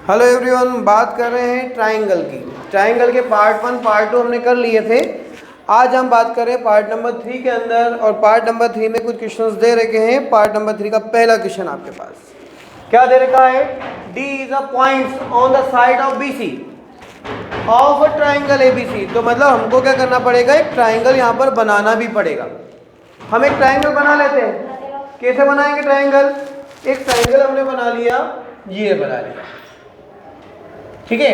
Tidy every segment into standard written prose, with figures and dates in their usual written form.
Hello everyone, बात कर रहे हैं ट्राइंगल की। ट्राइंगल के पार्ट 1 पार्ट 2 हमने कर लिए थे। आज हम बात कर रहे हैं पार्ट नंबर 3 के अंदर, और पार्ट नंबर 3 में कुछ क्वेश्चंस दे रखे हैं। पार्ट नंबर 3 का पहला क्वेश्चन आपके पास क्या दे रखा है? D is a points on the side of B C of a triangle A B C. तो मतलब हमको क्या करना पड़ेगा? एक ट्राइंगल यहाँ पर बनाना भी पड़ेगा। हम एक ट्राइंगल बना लेते हैं। कैसे बनाएंगे ट्राइंगल? एक ट्राइंगल हमने बना लिया, ये बना लिया, ठीक है।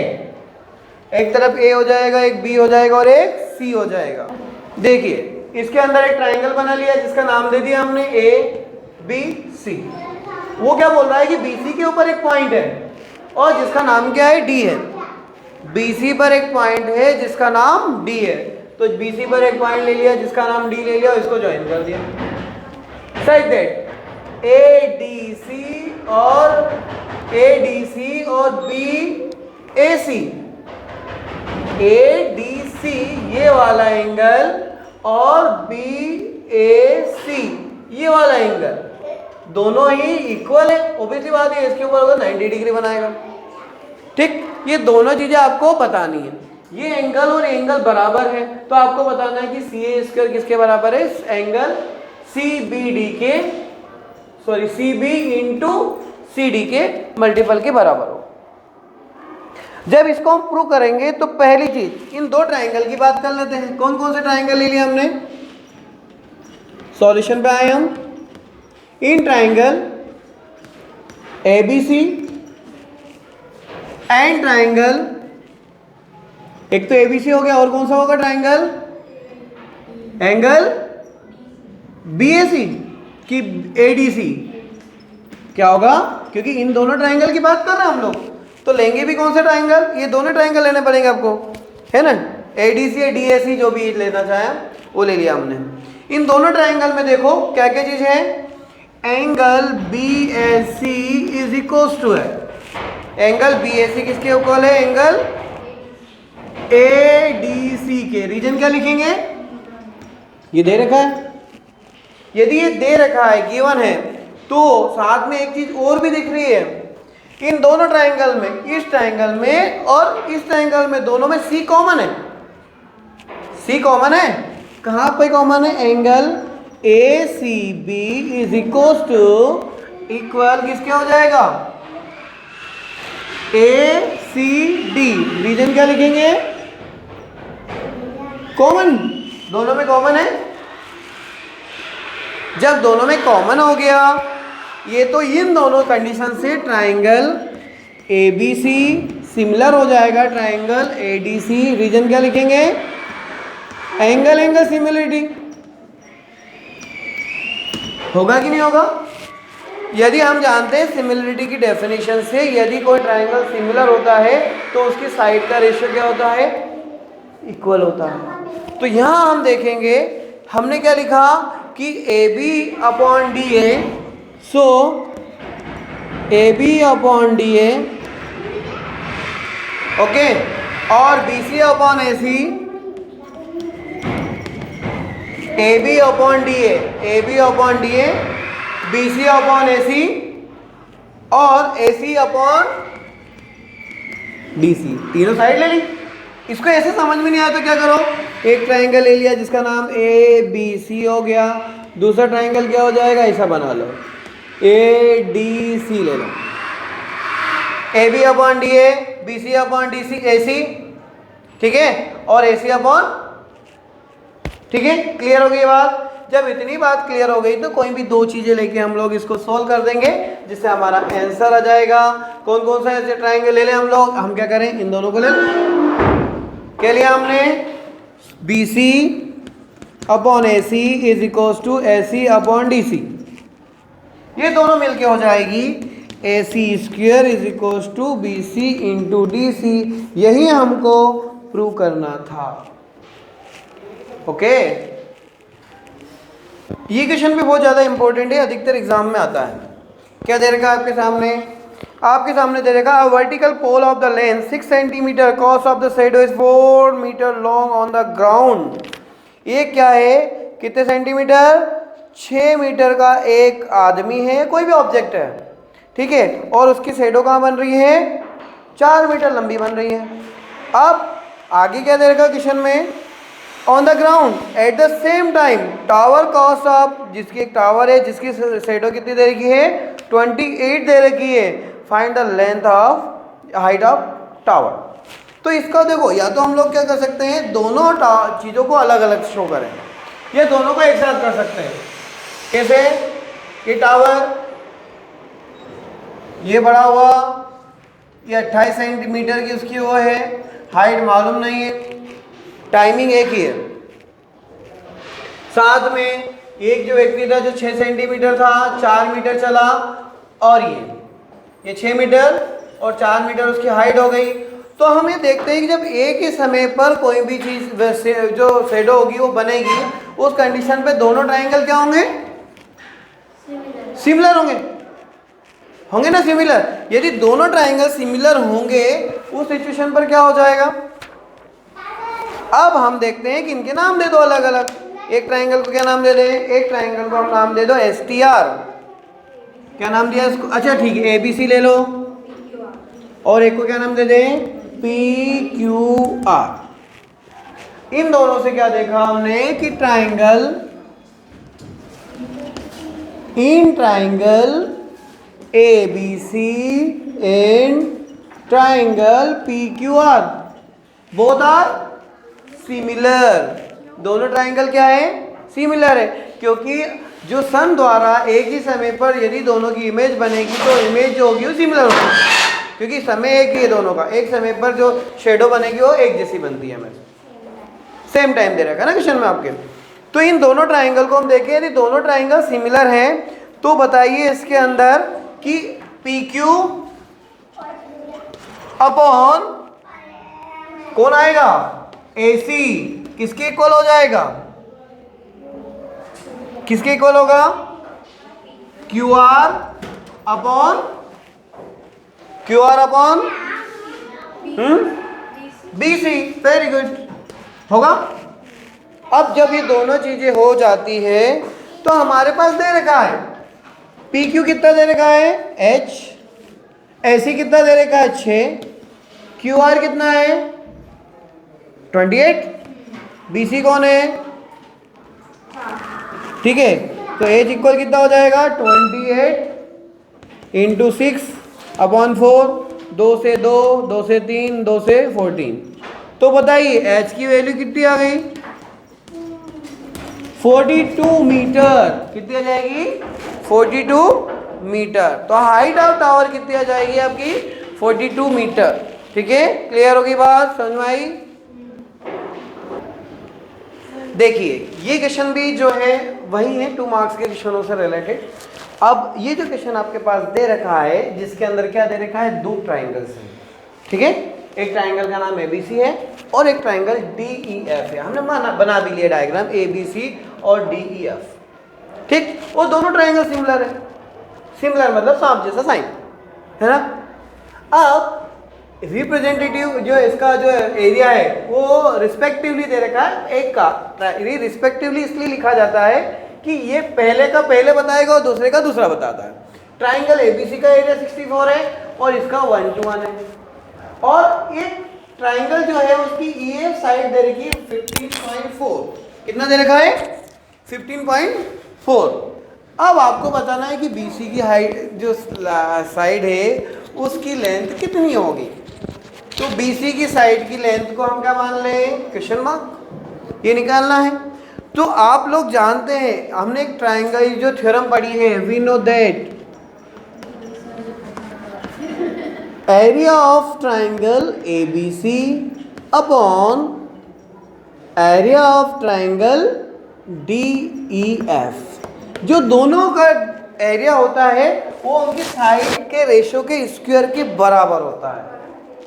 एक तरफ ए हो जाएगा, एक बी हो जाएगा और एक सी हो जाएगा। देखिए इसके अंदर एक ट्राइंगल बना लिया जिसका नाम दे दिया हमने ए बी सी। वो क्या बोल रहा है कि बी सी के ऊपर एक पॉइंट है और जिसका नाम क्या है? डी है। बी सी पर एक पॉइंट है जिसका नाम डी है, तो बी सी पर एक पॉइंट ले लिया जिसका नाम डी ले लिया और इसको ज्वाइन कर दिया। सच दैट ए डी सी और बी ए सी ये वाला एंगल और बी ए सी ये वाला एंगल दोनों ही इक्वल है। ऑब्वियसली बात है, इसके ऊपर अगर 90 डिग्री बनाएगा, ठीक। ये दोनों चीजें आपको बतानी है। ये एंगल और एंगल बराबर है, तो आपको बताना है कि सी ए स्क्वायर किसके बराबर है? इस angle C B into C D के मल्टीपल के बराबर हो। जब इसको हम प्रूव करेंगे तो पहली चीज इन दो ट्राइंगल की बात कर लेते हैं। कौन कौन से ट्राइंगल ले लिया हमने? सॉल्यूशन पे आए हम। In triangle A B C and triangle, एक तो ए बी सी हो गया, और कौन सा होगा ट्राइंगल? एंगल बी ए सी की ए डी सी। क्या होगा? क्योंकि इन दोनों ट्राइंगल की बात कर रहे हैं हम लोग, तो लेंगे भी कौन से ट्राइंगल? ये दोनों ट्राइंगल लेने पड़ेंगे आपको, है ना। एडीसी या डीएसी जो भी लेना चाहे वो ले लिया हमने। इन दोनों ट्राइंगल में देखो क्या क्या चीज है? Angle B S C is equal to है, एंगल बी एस सी किसके इक्वल है? एंगल ए डी सी के। रीजन क्या लिखेंगे? ये दे रखा है। यदि ये दे रखा है, गिवन है, तो साथ में एक चीज और भी दिख रही है। इन दोनों ट्राइंगल में, इस ट्राइंगल में और इस ट्राइंगल में, दोनों में सी कॉमन है। सी कॉमन है। कहां पे कॉमन है? Angle A C B is equal to equal किसके हो जाएगा? ए सी डी। रीजन क्या लिखेंगे? कॉमन, दोनों में कॉमन है। जब दोनों में कॉमन हो गया, ये तो इन दोनों कंडीशन से triangle A B C similar हो जाएगा triangle A D C. Reason क्या लिखेंगे? Angle angle similarity. होगा कि नहीं होगा? यदि हम जानते हैं सिमिलरिटी की डेफिनेशन से, यदि कोई ट्राइंगल सिमिलर होता है तो उसकी साइड का रेशियो क्या होता है? इक्वल होता है। तो यहां हम देखेंगे हमने क्या लिखा कि A B upon D A, so A B upon D A, okay, और B C upon A C, A B upon D A B C upon A C और ए सी अपॉन डी सी। तीनों side ले ली। इसको ऐसे समझ में नहीं आया तो क्या करो? एक ट्राइंगल ले लिया जिसका नाम ए बी सी हो गया, दूसरा ट्राइंगल क्या हो जाएगा? ऐसा बना लो, ए डी सी ले लो। A B upon D A, B C upon D C, A C, ठीक है, और ए सी अपॉन, ठीक है। क्लियर हो गई बात? जब इतनी बात क्लियर हो गई तो कोई भी दो चीजें लेके हम लोग इसको सोल्व कर देंगे जिससे हमारा आंसर आ जाएगा। कौन कौन सा ऐसे ट्राइंगल ले लें हम लोग? हम क्या करें? इन दोनों को ले लें। क्या लिया हमने? B C upon A C is equal to A C upon D C. ये दोनों मिलके हो जाएगी A C square is equal to B C into D C. यही हमको प्रूव करना था, ओके। ये क्वेश्चन भी बहुत ज़्यादा इंपॉर्टेंट है, अधिकतर एग्जाम में आता है। क्या दे रखा है आपके सामने? आपके सामने दे रखा है vertical pole of the length 6 centimetre, cost of the shadow is 4 metre long on the ground. ये क्या है? कितने सेंटीमीटर? 6 मीटर का एक आदमी है, कोई भी ऑब्जेक्ट है, ठीक है, और उसकी शैडो कहाँ बन रही है? 4 मीटर लंबी बन रही है। अब आगे क्या दे रखा क्वेश्चन में, on the ground at the same time tower cost of, जिसकी एक टावर है जिसकी शैडो कितनी दे रखी है 28 दे रखी है, find the length of height of tower. तो इसका देखो, या तो हम लोग क्या कर सकते हैं, दोनों चीज़ों को अलग अलग शो करें, ये दोनों को एक साथ कर सकते हैं। कैसे, ये टावर ये बड़ा हुआ, ये 28 सेंटीमीटर की उसकी वो है, हाइट मालूम नहीं है, टाइमिंग एक ही है। साथ में एक जो व्यक्ति था जो 6 सेंटीमीटर था, 4 मीटर चला, और ये 6 मीटर और 4 मीटर उसकी हाइट हो गई। तो हम ये देखते हैं कि जब एक ही समय पर कोई भी चीज़ जो शैडो होगी वो बनेगी, उस कंडीशन पे दोनों ट्रायंगल क्या होंगे, सिमिलर होंगे ना, सिमिलर। यदि दोनों ट्रायंगल सिमिलर होंगे उस सिचुएशन पर क्या हो जाएगा। अब हम देखते हैं कि इनके नाम दे दो अलग अलग। एक ट्रायंगल को क्या नाम दे दें, एक ट्रायंगल को हम नाम दे दो STR, क्या नाम दिया इसको, अच्छा ठीक है ABC ले लो, और एक को क्या नाम दे दें PQR। इन दोनों से क्या देखा हमने कि triangle ABC and triangle PQR both are similar. दोनों ट्रायंगल क्या है, सिमिलर है, क्योंकि जो सन द्वारा एक ही समय पर यदि दोनों की इमेज बनेगी तो इमेज जो होगी वो सिमिलर होगी, क्योंकि समय एक ही है दोनों का। एक समय पर जो शेडो बनेगी वो एक जैसी बनती है, हमें सेम टाइम दे रखा है ना क्वेश्चन में आपके। तो इन दोनों ट्रायंगल को हम देखें, यदि दोनों ट्रायंगल सिमिलर हैं तो बताइए इसके अंदर कि PQ अपॉन कौन आएगा, AC किसके इक्वल हो जाएगा, किसके इक्वल होगा, QR upon BC। Very good, होगा। अब जब ये दोनों चीजें हो जाती है तो हमारे पास दे रखा है PQ कितना दे रखा है H, AC कितना दे रखा है 6, QR कितना है 28, BC कौन है, ठीक है। तो H इक्वल कितना हो जाएगा 28 इंटू 6 अपॉन 4, 2 से 2, 2 से 3, 2 से 14। तो बताइए H की वैल्यू कितनी आ गई 42 मीटर, कितनी आ जाएगी 42 मीटर। तो हाइट ऑफ टावर कितनी आ जाएगी आपकी 42 मीटर। ठीक है, क्लियर होगी बात, समझ में आई। देखिए ये क्वेश्चन भी जो है वही है 2 मार्क्स के क्वेश्चनों से रिलेटेड। अब ये जो क्वेश्चन आपके पास दे रखा है जिसके अंदर क्या दे रखा है, 2 ट्राइंगल्स हैं, ठीक है। एक ट्राइंगल का नाम ABC है और एक ट्राइंगल DEF है। हमने बना भी लिया डायग्राम ABC और DEF, ठीक। वो दोनों ट्राइंगल सिमिलर है, सिमिलर मतलब सांप जैसा साइन है ना। अब रिप्रेजेंटेटिव जो इसका जो एरिया है वो रिस्पेक्टिवली दे रखा है, एक का रिस्पेक्टिवली इसलिए लिखा जाता है कि ये पहले का पहले बताएगा और दूसरे का दूसरा बताता है। ट्राइंगल ABC का एरिया 64 है और इसका 1 to 1 है, और एक ट्राइंगल जो है उसकी EF साइड दे रखी है 15.4। कितना दे रखा है 15.4। अब आपको बताना है कि BC की हाइट जो साइड है उसकी लेंथ कितनी होगी। तो BC की साइड की लेंथ को हम क्या मान लें, क्वेश्चन मार्क, ये निकालना है। तो आप लोग जानते हैं, हमने एक ट्राइंगल जो थ्योरम पढ़ी है, we know that area of triangle ABC upon area of triangle DEF। जो दोनों का एरिया होता है वो उनकी साइड के रेशो के स्क्वायर के बराबर होता है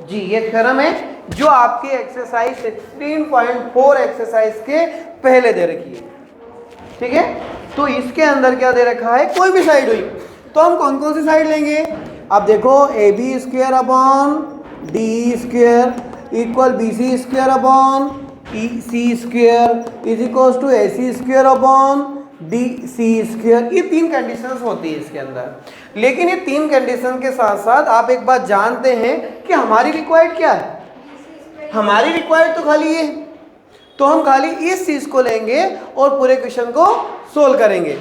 जी। ये थ्योरम है जो आपके एक्सरसाइज 16.4 एक्सरसाइज के पहले दे रखी है, ठीक है। तो इसके अंदर क्या दे रखा है, कोई भी साइड हुई तो हम कौन कौन सी साइड लेंगे। अब देखो AB square upon DE square equal BC square upon EC square is equal to AC square upon D C square, ये 3 कंडीशंस होती है इसके अंदर। लेकिन ये 3 कंडीशन के साथ साथ आप एक बात जानते हैं कि हमारी रिक्वायर्ड क्या है, हमारी रिक्वायर्ड तो खाली ये, तो हम खाली इस चीज को लेंगे और पूरे क्वेश्चन को सोल्व करेंगे।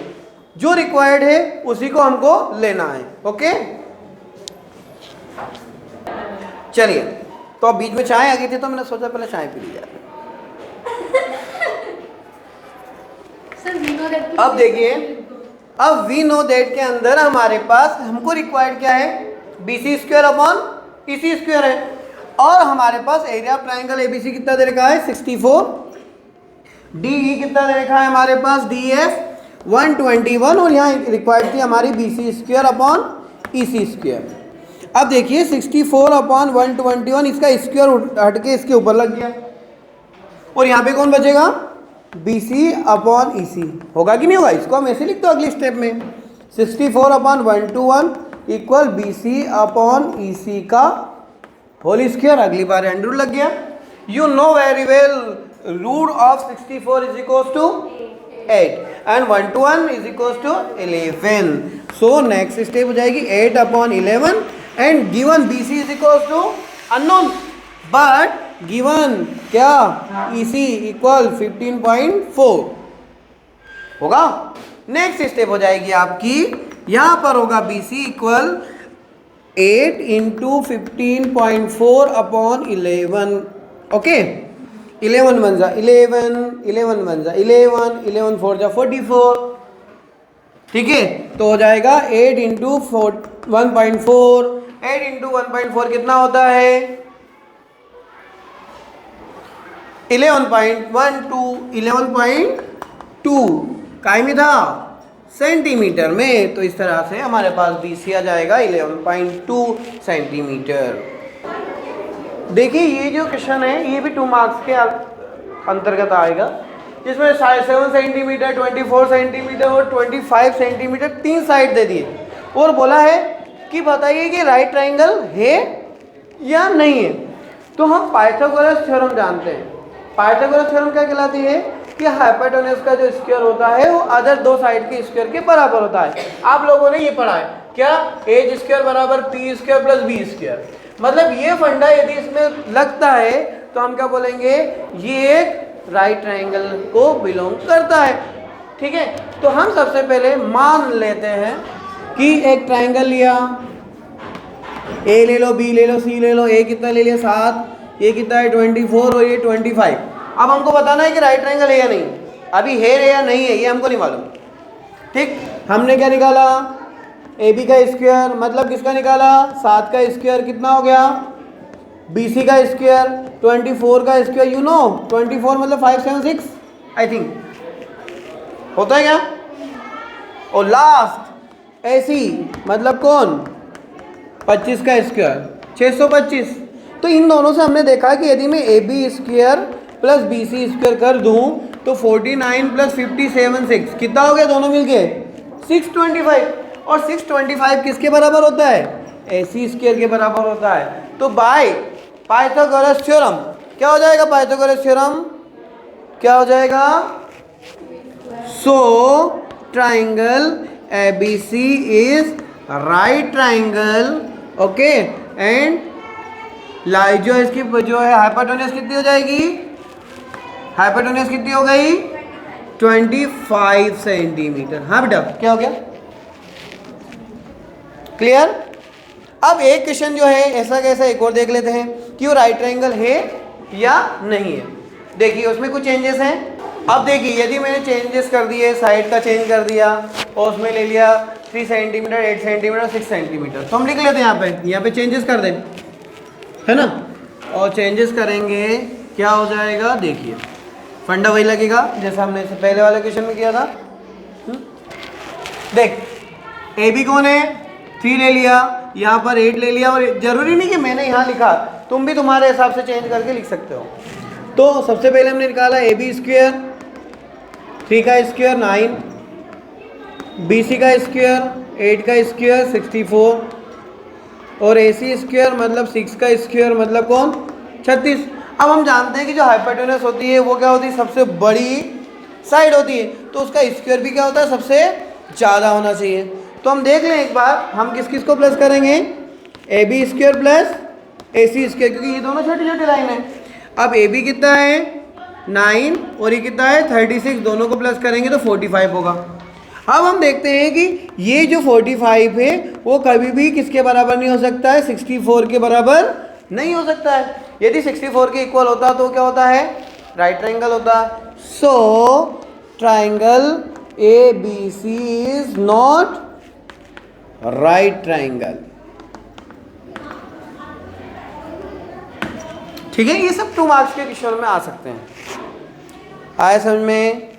जो रिक्वायर्ड है उसी को हमको लेना है। ओके, चलिए, तो अब बीच में चाय आ गई थी तो मैंने सोचा पहले चाय पी ली जाए। अब देखिए, अब वी नो दैट के अंदर हमारे पास हमको रिक्वायर्ड क्या है, BC square upon EC square है, और हमारे पास एरिया ऑफ ट्राइंगल ABC कितना दे रखा है 64, DE कितना दे रखा है हमारे पास DF 121, और यहाँ रिक्वायर्ड थी हमारी BC square upon EC square. अब देखिए 64 अपॉन 121, इसका स्क्वायर हट के इसके ऊपर लग गया, और यहाँ पे कौन बचेगा, BC अपॉन EC। होगा कि नहीं होगा, इसको हम ऐसे लिख दो अगले स्टेप में, 64 upon 121 equal BC upon EC का होल स्क्वायर। अगली बार अंडर लग गया। You know very well root of 64 is equal to 8 and 121 is equal to 11। So next step हो जाएगी 8 upon 11 and given BC is equal to unknown, but given क्या EC equal 15.4 होगा। Next step हो जाएगी आपकी, यहां पर होगा BC equal 8 into 15.4 upon 11। Okay, 11 बन जा 11, 11 बन जा 11, 11 4 जा 44। ठीक है, तो हो जाएगा 8 इंटू 1.4, 8 इंटू 1.4 कितना होता है 11.12, 11.2 काय में था सेंटीमीटर में। तो इस तरह से हमारे पास BC आ जाएगा 11.2 सेंटीमीटर। देखिए ये जो क्वेश्चन है ये भी 2 मार्क्स के अंतर्गत आएगा, जिसमें 7 सेंटीमीटर, 24 सेंटीमीटर और 25 सेंटीमीटर 3 साइड दे दिए, और बोला है कि बताइए कि राइट ट्राइंगल है या नहीं है। तो हम पाइथागोरस थ्योरम जानते हैं। पाइथागोरस थ्योरम क्या कहलाती है कि हाइपोटेनस का जो स्क्वायर होता है वो अदर 2 साइड के स्क्वायर के बराबर होता है। आप लोगों ने ये पढ़ा है क्या, एच स्क्वायर बराबर P square plus B square. मतलब ये फंडा यदि इसमें लगता है तो हम क्या बोलेंगे, ये एक राइट ट्राइंगल को बिलोंग करता है। ठीक है, तो हम सबसे पहले मान लेते हैं कि एक ट्राइंगल लिया, ए ले लो, बी ले लो, सी ले लो। ए कितना ले लिया 7, ये कितना है 24 और ये 25। अब हमको बताना है कि राइट ट्राइंगल है या नहीं, अभी है या नहीं है ये हमको नहीं मालूम। ठीक, हमने क्या निकाला, AB का स्क्वायर, मतलब किसका निकाला 7 का स्क्वायर कितना हो गया, BC का स्क्वायर, 24 का स्क्वायर, यू नो 24 मतलब 576 आई थिंक होता है क्या, और लास्ट AC मतलब कौन 25 का स्क्वायर 625। तो इन दोनों से हमने देखा कि यदि मैं AB square plus BC square कर दूं तो 49 प्लस 57 6 कितना हो गया, दोनों मिलके 625। और 625 किसके बराबर होता है, AC स्क्वायर के बराबर होता है। तो बाय पाइथागोरस थ्योरम क्या हो जाएगा, पाइथागोरस थ्योरम क्या हो जाएगा, so triangle ABC is right triangle. Okay, and जो इसकी जो है हाइपोटेन्यूज कितनी हो जाएगी, हाइपोटेन्यूज कितनी हो गई 25 सेंटीमीटर। हाँ बेटा क्या हो गया, क्लियर। अब एक क्वेश्चन जो है ऐसा कैसा एक और देख लेते हैं कि वो राइट ट्राइंगल है या नहीं है। देखिए उसमें कुछ चेंजेस हैं। अब देखिए यदि मैंने चेंजेस कर दिए, साइड का चेंज कर दिया और उसमें ले लिया 3 सेंटीमीटर, 8 सेंटीमीटर, 6 सेंटीमीटर, तो हम लिख लेते हैं यहाँ पे चेंजेस कर दें, है ना। और चेंजेस करेंगे क्या हो जाएगा, देखिए फंडा वही लगेगा जैसा हमने इससे पहले वाले क्वेश्चन में किया था। देख AB कौन है 3 ले लिया, यहाँ पर 8 ले लिया, और जरूरी नहीं कि मैंने यहाँ लिखा, तुम भी तुम्हारे हिसाब से चेंज करके लिख सकते हो। तो सबसे पहले हमने निकाला AB स्क्वायर, 3 का स्क्वायर 9, BC का स्क्वायर 8 का स्क्वायर 64, और AC स्क्वायर मतलब 6 का स्क्वायर मतलब कौन 36। अब हम जानते हैं कि जो हाइपोटेन्यूज होती है वो क्या होती है, सबसे बड़ी साइड होती है, तो उसका स्क्वायर भी क्या होता है, सबसे ज़्यादा होना चाहिए। तो हम देख लें एक बार, हम किस किस को प्लस करेंगे, A B square plus A C square, क्योंकि ये दोनों छोटी छोटी लाइन है। अब ए बी कितना है 9 और ये कितना है 36, दोनों को प्लस करेंगे तो 45 होगा। अब हम देखते हैं कि ये जो 45 है वो कभी भी किसके बराबर नहीं हो सकता है, 64 के बराबर नहीं हो सकता है। यदि 64 के इक्वल होता तो क्या होता है, राइट ट्रायंगल होता। So triangle A B C is not right triangle. ठीक है, ये सब 2 मार्क्स के क्वेश्चन में आ सकते हैं। आया समझ में?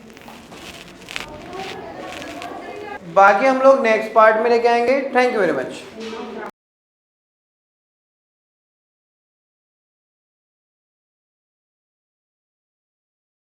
बाकी हम लोग नेक्स्ट पार्ट में लेके आएंगे। Thank you very much.